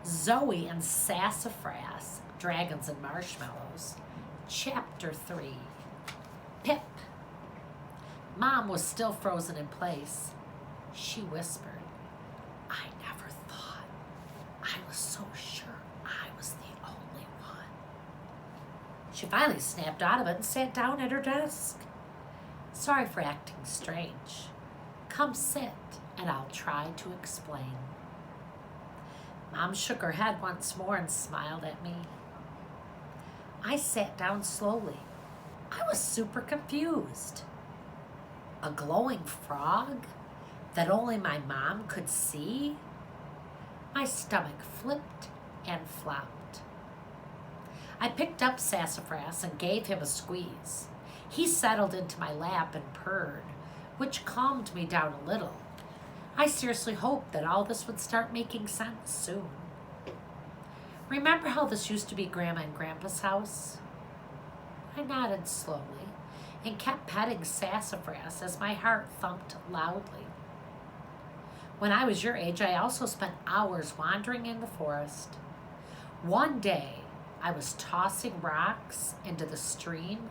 Zoey and Sassafras, Dragons and Marshmallows. Chapter 3. Pip. Mom was still frozen in place. She whispered, I never thought. I was so sure I was the only one. She finally snapped out of it and sat down at her desk. Sorry for acting strange. Come sit and I'll try to explain. Mom shook her head once more and smiled at me. I sat down slowly. I was super confused. A glowing frog that only my mom could see? My stomach flipped and flopped. I picked up Sassafras and gave him a squeeze. He settled into my lap and purred, which calmed me down a little. I seriously hoped that all this would start making sense soon. Remember how this used to be Grandma and Grandpa's house? I nodded slowly and kept petting Sassafras as my heart thumped loudly. When I was your age, I also spent hours wandering in the forest. One day, I was tossing rocks into the stream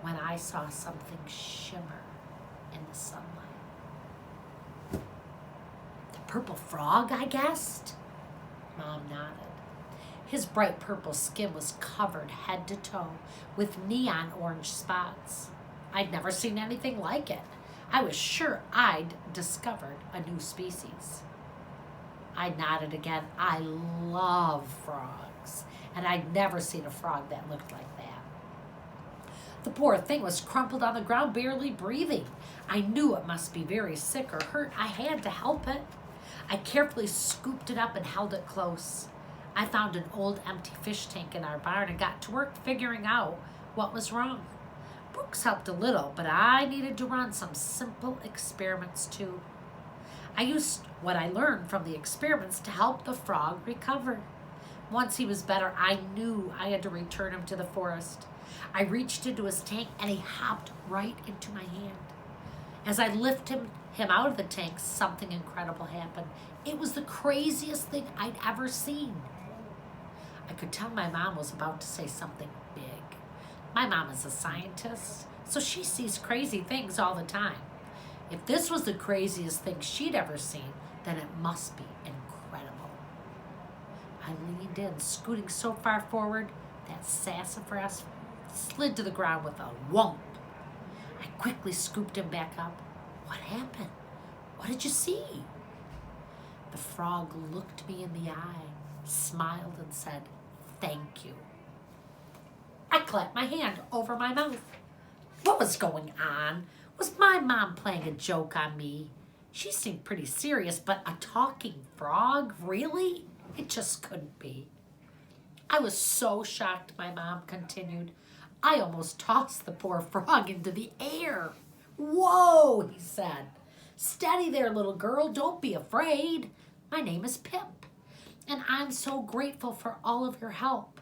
when I saw something shimmer in the sunlight. The purple frog, I guessed? Mom nodded. His bright purple skin was covered head to toe with neon orange spots. I'd never seen anything like it. I was sure I'd discovered a new species. I nodded again. I love frogs, and I'd never seen a frog that looked like that. The poor thing was crumpled on the ground, barely breathing. I knew it must be very sick or hurt. I had to help it. I carefully scooped it up and held it close. I found an old empty fish tank in our barn and got to work figuring out what was wrong. Books helped a little, but I needed to run some simple experiments too. I used what I learned from the experiments to help the frog recover. Once he was better, I knew I had to return him to the forest. I reached into his tank and he hopped right into my hand. As I lifted him out of the tank, something incredible happened. It was the craziest thing I'd ever seen. I could tell my mom was about to say something big. My mom is a scientist, so she sees crazy things all the time. If this was the craziest thing she'd ever seen, then it must be incredible. I leaned in, scooting so far forward that Sassafras slid to the ground with a whomp. I quickly scooped him back up. What happened? What did you see? The frog looked me in the eye, smiled, and said, "Thank you." I clapped my hand over my mouth. What was going on? Was my mom playing a joke on me? She seemed pretty serious, but a talking frog? Really? It just couldn't be. I was so shocked, my mom continued. I almost tossed the poor frog into the air. Whoa, he said. Steady there, little girl. Don't be afraid. My name is Pip, and I'm so grateful for all of your help.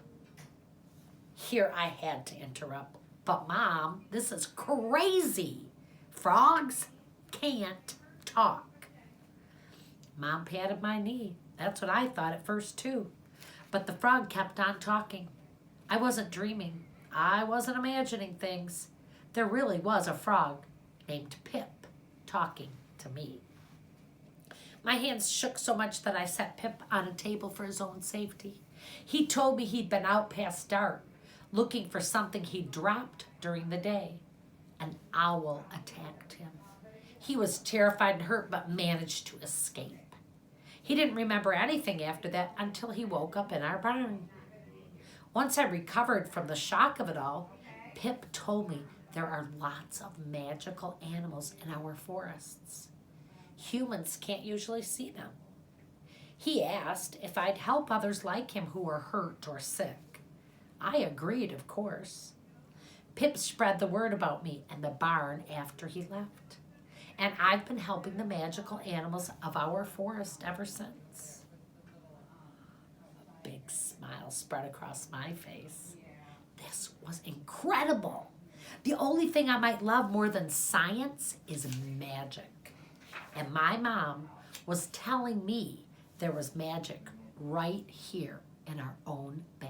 Here I had to interrupt. But Mom, this is crazy. Frogs can't talk. Mom patted my knee. That's what I thought at first too. But the frog kept on talking. I wasn't dreaming. I wasn't imagining things. There really was a frog named Pip talking to me. My hands shook so much that I set Pip on a table for his own safety. He told me he'd been out past dark, looking for something he'd dropped during the day. An owl attacked him. He was terrified and hurt, but managed to escape. He didn't remember anything after that until he woke up in our barn. Once I recovered from the shock of it all, Pip told me there are lots of magical animals in our forests. Humans can't usually see them. He asked if I'd help others like him who were hurt or sick. I agreed, of course. Pip spread the word about me and the barn after he left. And I've been helping the magical animals of our forest ever since. A big smile spread across my face. This was incredible. The only thing I might love more than science is magic. And my mom was telling me there was magic right here in our own backyard.